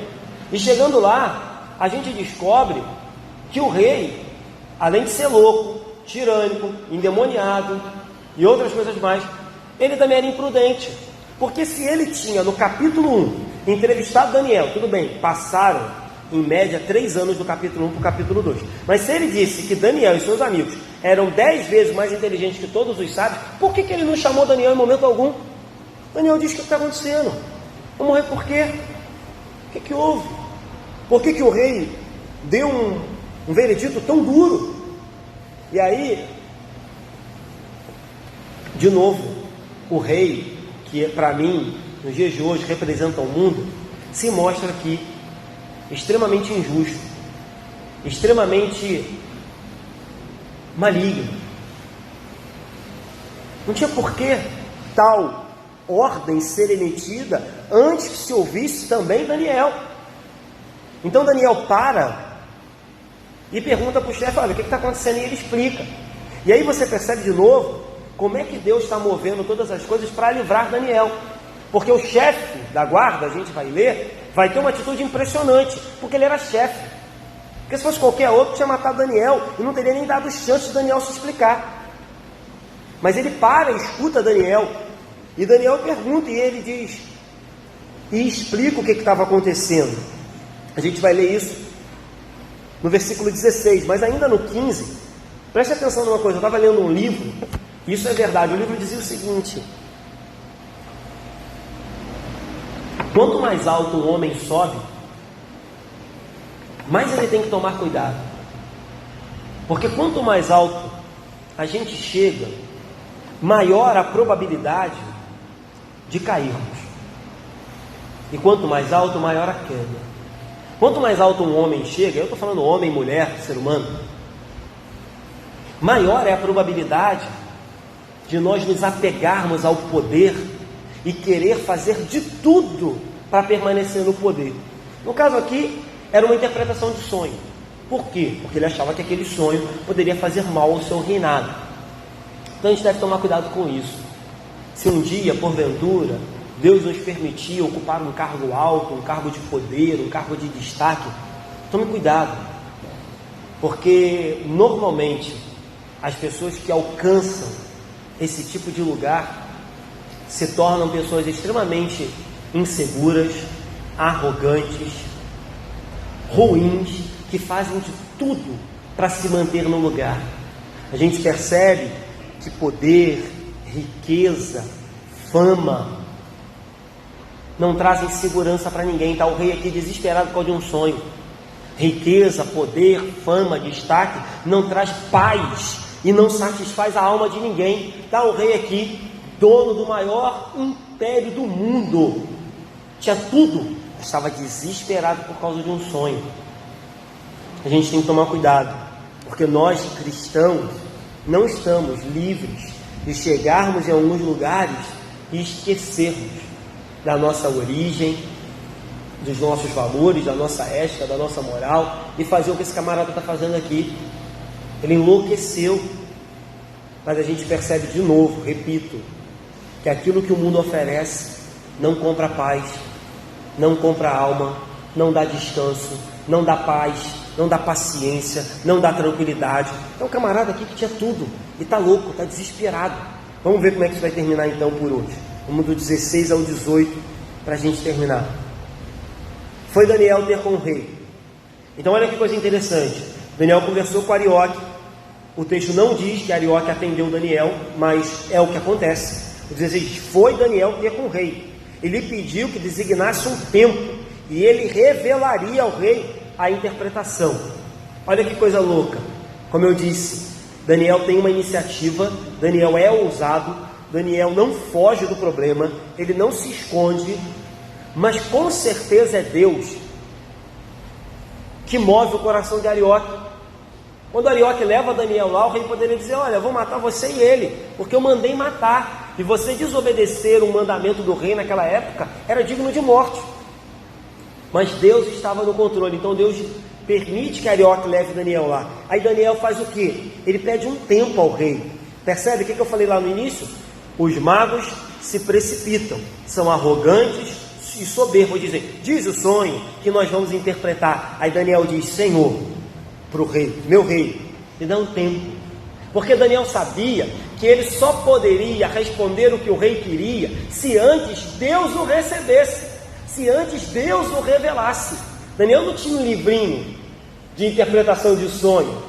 E chegando lá, a gente descobre que o rei, além de ser louco, tirânico, endemoniado e outras coisas mais, ele também era imprudente. Porque se ele tinha no capítulo 1 entrevistado Daniel, tudo bem, passaram em média 3 anos do capítulo 1 para o capítulo 2, mas se ele disse que Daniel e seus amigos eram 10 vezes mais inteligentes que todos os sábios, por que ele não chamou Daniel em momento algum? Daniel diz: o que está acontecendo? Vou morrer por quê? O que houve? Por que o rei deu um veredito tão duro? E aí, de novo, o rei, que para mim, nos dias de hoje, representa o mundo, se mostra aqui extremamente injusto, extremamente maligno. Não tinha por que tal ordem ser emitida antes que se ouvisse também Daniel. Então Daniel para e pergunta para o chefe: olha, o que está acontecendo? E ele explica. E aí você percebe de novo como é que Deus está movendo todas as coisas para livrar Daniel. Porque o chefe da guarda, a gente vai ler, vai ter uma atitude impressionante, porque ele era chefe. Porque se fosse qualquer outro, tinha matado Daniel e não teria nem dado chance de Daniel se explicar. Mas ele para e escuta Daniel. E Daniel pergunta e ele diz, e explica o que estava acontecendo. A gente vai ler isso no versículo 16, mas ainda no 15, preste atenção numa coisa, eu estava lendo um livro, isso é verdade, o livro dizia o seguinte: quanto mais alto um homem sobe, mais ele tem que tomar cuidado, porque quanto mais alto a gente chega, maior a probabilidade de cairmos, e quanto mais alto, maior a queda. Quanto mais alto um homem chega, eu estou falando homem, mulher, ser humano, maior é a probabilidade de nós nos apegarmos ao poder e querer fazer de tudo para permanecer no poder. No caso aqui, era uma interpretação de sonho. Por quê? Porque ele achava que aquele sonho poderia fazer mal ao seu reinado. Então a gente deve tomar cuidado com isso. Se um dia, porventura, Deus nos permitir ocupar um cargo alto, um cargo de poder, um cargo de destaque, tome cuidado, porque normalmente as pessoas que alcançam esse tipo de lugar se tornam pessoas extremamente inseguras, arrogantes, ruins, que fazem de tudo para se manter no lugar. A gente percebe que poder, riqueza, fama não trazem segurança para ninguém. Está o rei aqui desesperado por causa de um sonho. Riqueza, poder, fama, destaque não traz paz e não satisfaz a alma de ninguém. Está o rei aqui, dono do maior império do mundo, tinha tudo, estava desesperado por causa de um sonho. A gente tem que tomar cuidado, porque nós cristãos não estamos livres de chegarmos em alguns lugares e esquecermos da nossa origem, dos nossos valores, da nossa ética, da nossa moral, e fazer o que esse camarada está fazendo aqui. Ele enlouqueceu. Mas a gente percebe de novo, repito, que aquilo que o mundo oferece não compra paz, não compra alma, não dá descanso, não dá paz, não dá paciência, não dá tranquilidade. É um camarada aqui que tinha tudo e está louco, está desesperado. Vamos ver como é que isso vai terminar então por hoje. Vamos do 16 ao 18 para a gente terminar. Foi Daniel ter com o rei. Então olha que coisa interessante. Daniel conversou com Arioque. O texto não diz que Arioque atendeu Daniel, mas é o que acontece. O 16 diz, foi Daniel ter com o rei. Ele pediu que designasse um tempo e ele revelaria ao rei a interpretação. Olha que coisa louca. Como eu disse, Daniel tem uma iniciativa, Daniel é ousado, Daniel não foge do problema, ele não se esconde, mas com certeza é Deus que move o coração de Arioque. Quando Arioque leva Daniel lá, o rei poderia dizer, olha, eu vou matar você e ele, porque eu mandei matar, e você desobedecer o mandamento do rei naquela época, era digno de morte. Mas Deus estava no controle, então Deus permite que Arioque leve Daniel lá. Aí Daniel faz o quê? Ele pede um tempo ao rei. Percebe o que eu falei lá no início? Os magos se precipitam, são arrogantes e soberbos, dizem, diz o sonho que nós vamos interpretar. Aí Daniel diz, Senhor, para o rei, meu rei, me dá um tempo, porque Daniel sabia que ele só poderia responder o que o rei queria se antes Deus o recebesse, se antes Deus o revelasse. Daniel não tinha um livrinho de interpretação de sonho.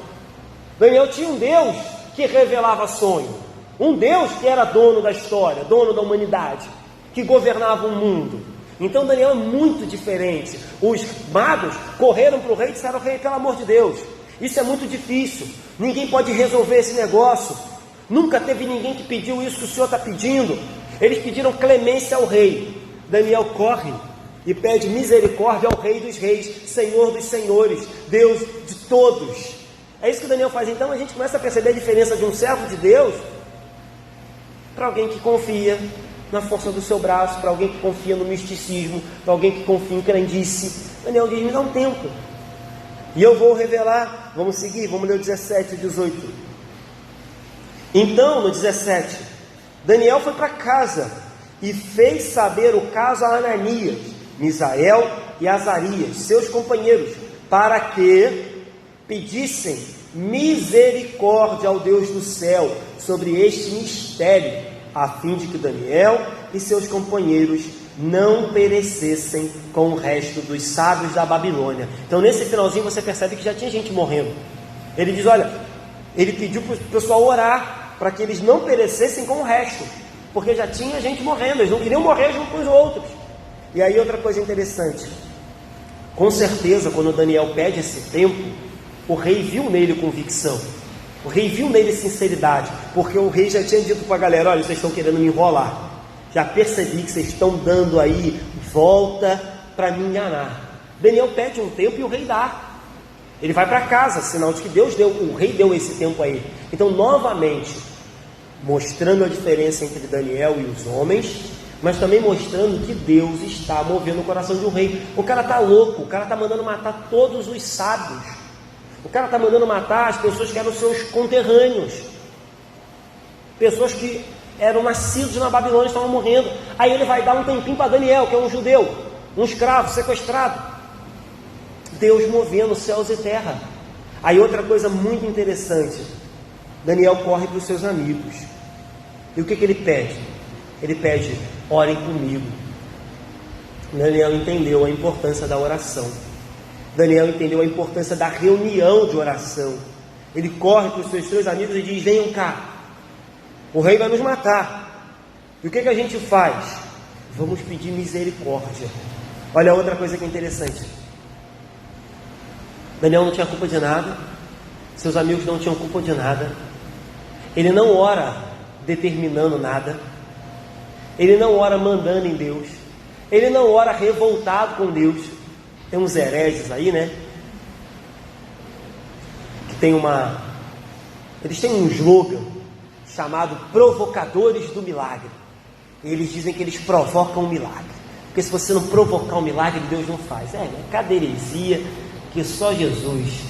Daniel tinha um Deus que revelava sonho, um Deus que era dono da história, dono da humanidade, que governava o mundo. Então Daniel é muito diferente. Os magos correram para o rei e disseram, rei, pelo amor de Deus, isso é muito difícil, ninguém pode resolver esse negócio, nunca teve ninguém que pediu isso que o senhor está pedindo. Eles pediram clemência ao rei. Daniel corre e pede misericórdia ao rei dos reis, Senhor dos senhores, Deus de todos. É isso que Daniel faz. Então a gente começa a perceber a diferença de um servo de Deus para alguém que confia na força do seu braço, para alguém que confia no misticismo, para alguém que confia em crendice. Daniel diz, me dá um tempo e eu vou revelar. Vamos seguir, vamos ler o 17 e 18. Então no 17, Daniel foi para casa e fez saber o caso a Ananias, Misael e Azarias, seus companheiros, para que pedissem misericórdia ao Deus do céu sobre este mistério, a fim de que Daniel e seus companheiros não perecessem com o resto dos sábios da Babilônia. Então nesse finalzinho você percebe que já tinha gente morrendo. Ele diz, olha, ele pediu para o pessoal orar para que eles não perecessem com o resto, porque já tinha gente morrendo, eles não queriam morrer junto com os outros. E aí outra coisa interessante, com certeza quando Daniel pede esse tempo, o rei viu nele convicção, o rei viu nele sinceridade, porque o rei já tinha dito para a galera, olha, vocês estão querendo me enrolar, já percebi que vocês estão dando aí volta para me enganar. Daniel pede um tempo e o rei dá. Ele vai para casa, sinal de que Deus deu, o rei deu esse tempo a ele. Então, novamente, mostrando a diferença entre Daniel e os homens, mas também mostrando que Deus está movendo o coração de um rei. O cara está louco, o cara está mandando matar todos os sábios. O cara está mandando matar as pessoas que eram seus conterrâneos. Pessoas que eram nascidos na Babilônia, estavam morrendo. Aí ele vai dar um tempinho para Daniel, que é um judeu, um escravo, sequestrado. Deus movendo céus e terra. Aí outra coisa muito interessante, Daniel corre para os seus amigos. E o que ele pede? Ele pede, orem comigo. Daniel entendeu a importância da oração. Daniel entendeu a importância da reunião de oração. Ele corre para os seus três amigos e diz, venham cá, o rei vai nos matar. E o que a gente faz? Vamos pedir misericórdia. Olha outra coisa que é interessante. Daniel não tinha culpa de nada, seus amigos não tinham culpa de nada, ele não ora determinando nada, ele não ora mandando em Deus, ele não ora revoltado com Deus. Tem uns hereges aí, né? Que tem eles têm um slogan chamado provocadores do milagre. E eles dizem que eles provocam o milagre, porque se você não provocar o milagre, Deus não faz. Cada heresia que só Jesus.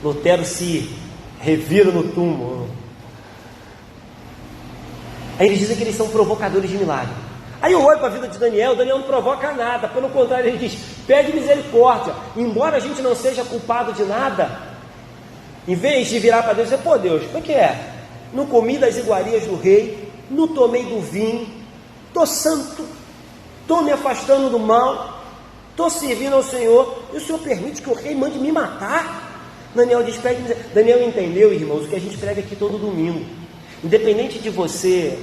Lutero se revira no túmulo. Aí eles dizem que eles são provocadores de milagre. Aí eu olho para a vida de Daniel, Daniel não provoca nada, pelo contrário, ele diz, pede misericórdia, embora a gente não seja culpado de nada, em vez de virar para Deus e dizer, pô Deus, como é que é? Não comi das iguarias do rei, não tomei do vinho, estou santo, estou me afastando do mal, estou servindo ao Senhor, e o Senhor permite que o rei mande me matar? Daniel diz, pede misericórdia. Daniel entendeu, irmãos, o que a gente prega aqui todo domingo. Independente de você,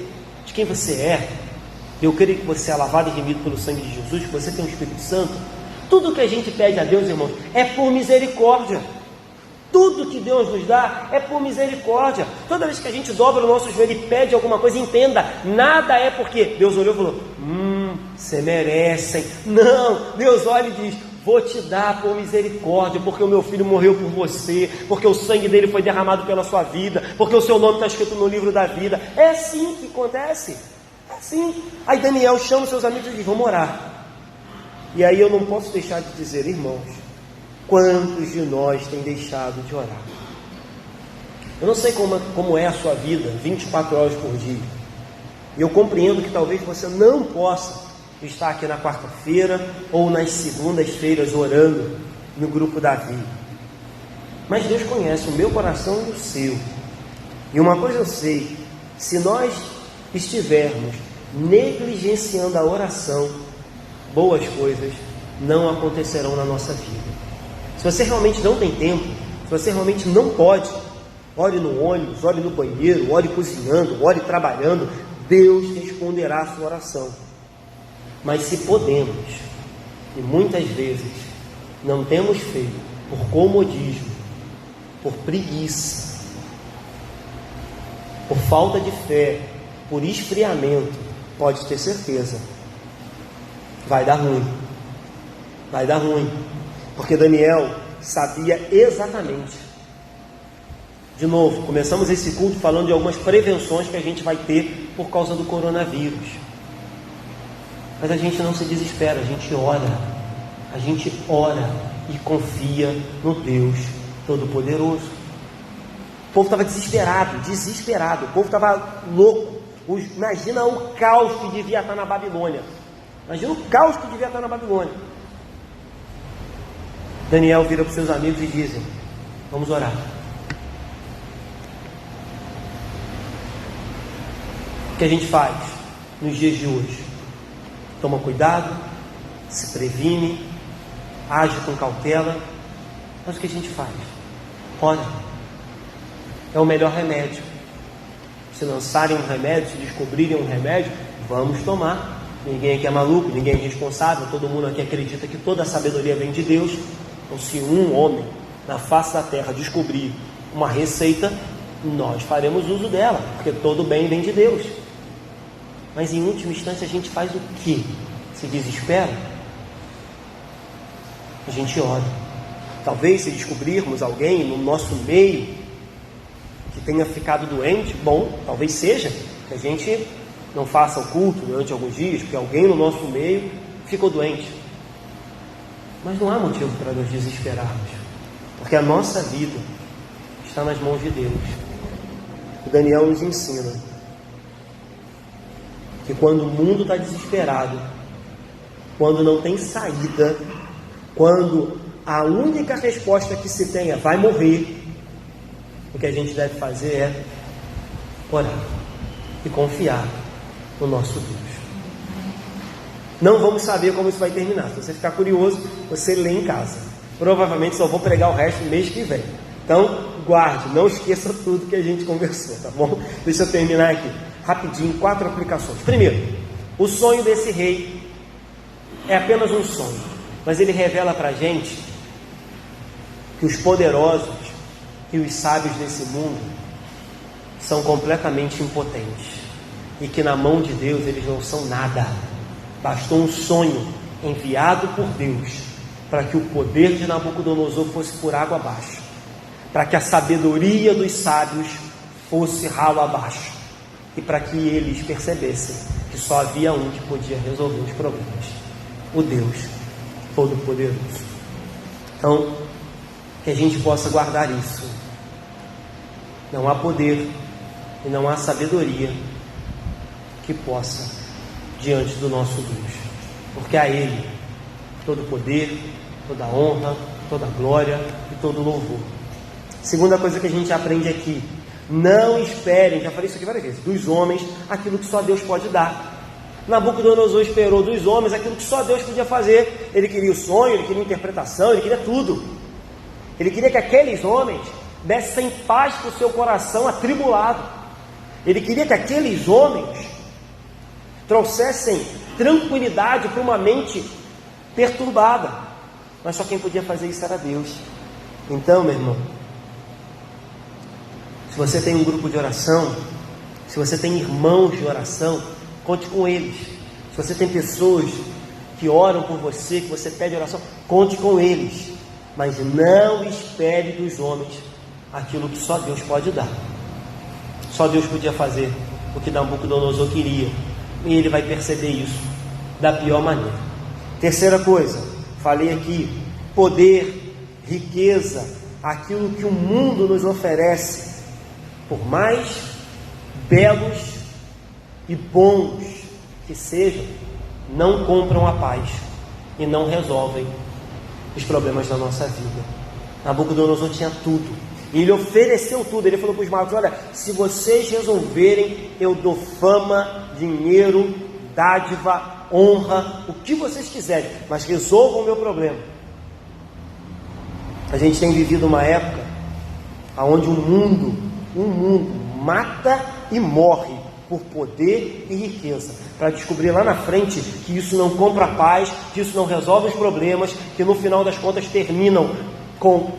de quem você é, eu creio que você é lavado e remido pelo sangue de Jesus, que você tem o Espírito Santo. Tudo que a gente pede a Deus, irmãos, é por misericórdia. Tudo que Deus nos dá é por misericórdia. Toda vez que a gente dobra o nosso joelho e pede alguma coisa, entenda, nada é porque Deus olhou e falou, você merecem. Não, Deus olha e diz, vou te dar por misericórdia, porque o meu filho morreu por você, porque o sangue dele foi derramado pela sua vida, porque o seu nome está escrito no livro da vida. É assim que acontece. É assim. Aí Daniel chama os seus amigos e diz, vamos orar. E aí eu não posso deixar de dizer, irmãos, quantos de nós têm deixado de orar? Eu não sei como é a sua vida 24 horas por dia. E eu compreendo que talvez você não possa estar aqui na quarta-feira ou nas segundas-feiras orando no grupo da vida. Mas Deus conhece o meu coração e o seu. E uma coisa eu sei, se nós estivermos negligenciando a oração, boas coisas não acontecerão na nossa vida. Se você realmente não tem tempo, se você realmente não pode, ore no ônibus, ore no banheiro, ore cozinhando, ore trabalhando, Deus responderá a sua oração. Mas se podemos, e muitas vezes não temos feito por comodismo, por preguiça, por falta de fé, por esfriamento, pode ter certeza, vai dar ruim. Vai dar ruim. Porque Daniel sabia exatamente. De novo, começamos esse culto falando de algumas prevenções que a gente vai ter por causa do coronavírus. Mas a gente não se desespera, a gente ora e confia no Deus Todo-Poderoso. O povo estava desesperado, o povo estava louco. Imagina o caos que devia estar na Babilônia. Daniel vira para os seus amigos e dizem, vamos orar. que a gente faz nos dias de hoje? Toma cuidado, se previne, age com cautela. Mas o que a gente faz? Ora, é o melhor remédio. Se lançarem um remédio, se descobrirem um remédio, vamos tomar. Ninguém aqui é maluco, ninguém é irresponsável, todo mundo aqui acredita que toda a sabedoria vem de Deus. Então, se um homem na face da terra descobrir uma receita, nós faremos uso dela, porque todo bem vem de Deus. Mas em última instância a gente faz o quê? Se desespera? A gente ora. Talvez se descobrirmos alguém no nosso meio que tenha ficado doente, bom, talvez seja que a gente não faça o culto durante alguns dias, porque alguém no nosso meio ficou doente. Mas não há motivo para nos desesperarmos, porque a nossa vida está nas mãos de Deus. O Daniel nos ensina que quando o mundo está desesperado, quando não tem saída, quando a única resposta que se tem é vai morrer, o que a gente deve fazer é orar e confiar no nosso Deus. Não vamos saber como isso vai terminar. Se você ficar curioso, você lê em casa. Provavelmente só vou pregar o resto no mês que vem. Então, guarde, não esqueça tudo que a gente conversou, tá bom? Deixa eu terminar aqui, rapidinho, 4 aplicações. Primeiro, o sonho desse rei é apenas um sonho, mas ele revela para a gente que os poderosos e os sábios desse mundo são completamente impotentes e que na mão de Deus eles não são nada. Bastou um sonho enviado por Deus para que o poder de Nabucodonosor fosse por água abaixo, para que a sabedoria dos sábios fosse ralo abaixo e para que eles percebessem que só havia um que podia resolver os problemas: o Deus Todo-Poderoso. Então, que a gente possa guardar isso. Não há poder e não há sabedoria que possa diante do nosso Deus, porque a Ele todo poder, toda honra, toda glória e todo louvor. Segunda coisa que a gente aprende aqui: não esperem, já falei isso aqui várias vezes, dos homens aquilo que só Deus pode dar. Nabucodonosor esperou dos homens aquilo que só Deus podia fazer. Ele queria o sonho, ele queria a interpretação, ele queria tudo. Ele queria que aqueles homens dessem paz para o seu coração atribulado. Ele queria que aqueles homens trouxessem tranquilidade para uma mente perturbada. Mas só quem podia fazer isso era Deus. Então, meu irmão, se você tem um grupo de oração, se você tem irmãos de oração, conte com eles. Se você tem pessoas que oram por você, que você pede oração, conte com eles. Mas não espere dos homens aquilo que só Deus pode dar. Só Deus podia fazer o que Nabucodonosor queria, e ele vai perceber isso da pior maneira. Terceira coisa, falei aqui: poder, riqueza, aquilo que o mundo nos oferece, por mais belos e bons que sejam, não compram a paz e não resolvem os problemas da nossa vida. Nabucodonosor tinha tudo, e ele ofereceu tudo. Ele falou para os magos: olha, se vocês resolverem, eu dou fama, dinheiro, dádiva, honra, o que vocês quiserem, mas resolvam o meu problema. A gente tem vivido uma época onde o mundo mata e morre por poder e riqueza, para descobrir lá na frente que isso não compra paz, que isso não resolve os problemas, que no final das contas terminam com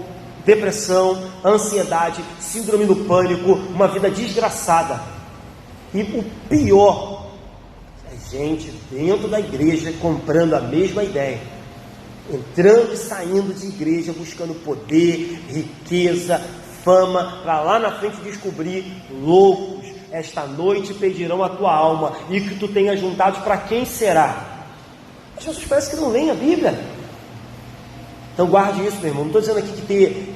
depressão, ansiedade, síndrome do pânico, uma vida desgraçada. E o pior é gente dentro da igreja comprando a mesma ideia, entrando e saindo de igreja buscando poder, riqueza, fama, para lá na frente descobrir: loucos, esta noite pedirão a tua alma, e que tu tenha juntado para quem será? As pessoas parecem que não leem a Bíblia. Então guarde isso, meu irmão. Não estou dizendo aqui que ter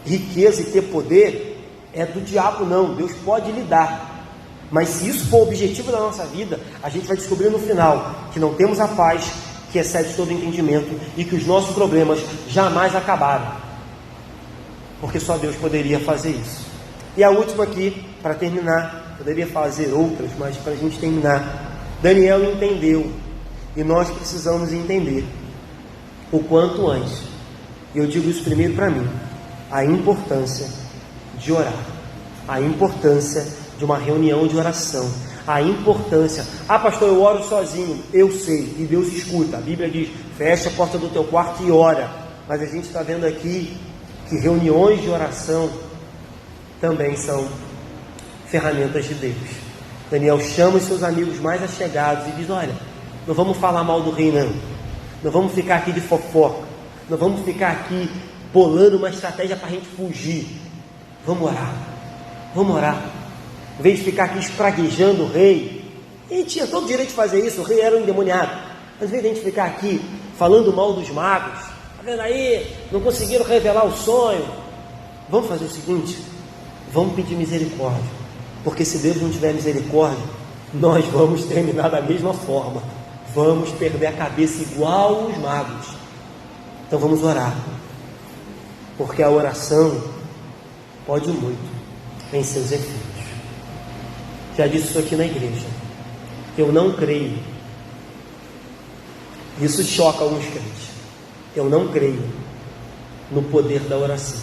riqueza e ter poder é do diabo, não. Deus pode lhe dar. Mas se isso for o objetivo da nossa vida, a gente vai descobrir no final que não temos a paz que excede todo entendimento e que os nossos problemas jamais acabaram, porque só Deus poderia fazer isso. E a última aqui, para terminar: poderia fazer outras, mas para a gente terminar, Daniel entendeu, e nós precisamos entender o quanto antes. E eu digo isso primeiro para mim, a importância de orar, a importância de uma reunião de oração, a importância. Ah, pastor, eu oro sozinho. Eu sei, e Deus escuta. A Bíblia diz: fecha a porta do teu quarto e ora. Mas a gente está vendo aqui que reuniões de oração também são ferramentas de Deus. Daniel chama os seus amigos mais achegados e diz: olha, não vamos falar mal do rei não, não vamos ficar aqui de fofoca, não vamos ficar aqui bolando uma estratégia para a gente fugir. Vamos orar, vamos orar. Em vez de ficar aqui espraguejando o rei, e tinha todo o direito de fazer isso, o rei era um endemoniado, mas em vez de a gente ficar aqui falando mal dos magos, tá vendo aí, não conseguiram revelar o sonho, vamos fazer o seguinte, vamos pedir misericórdia, porque se Deus não tiver misericórdia, nós vamos terminar da mesma forma, vamos perder a cabeça igual os magos. Então vamos orar, porque a oração pode muito em seus efeitos. Já disse isso aqui na igreja, eu não creio, isso choca alguns crentes, eu não creio no poder da oração,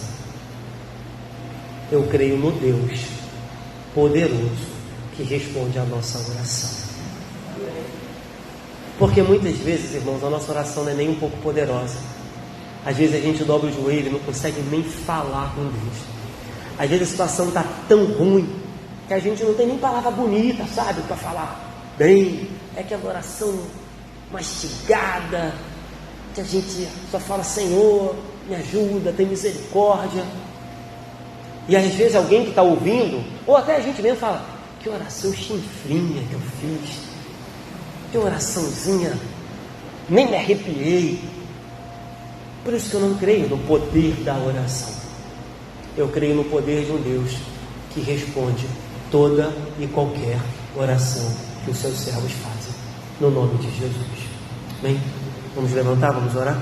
eu creio no Deus poderoso que responde à nossa oração. Porque muitas vezes, irmãos, a nossa oração não é nem um pouco poderosa. Às vezes a gente dobra o joelho e não consegue nem falar com Deus. Às vezes a situação está tão ruim que a gente não tem nem palavra bonita, sabe, para falar bem. É que a oração mastigada, que a gente só fala: Senhor, me ajuda, tem misericórdia. E às vezes alguém que está ouvindo, ou até a gente mesmo fala: que oração chinfrinha que eu fiz, que oraçãozinha, nem me arrepiei. Por isso que eu não creio no poder da oração. Eu creio no poder de um Deus que responde toda e qualquer oração que os seus servos fazem, no nome de Jesus. Amém? Vamos levantar, vamos orar?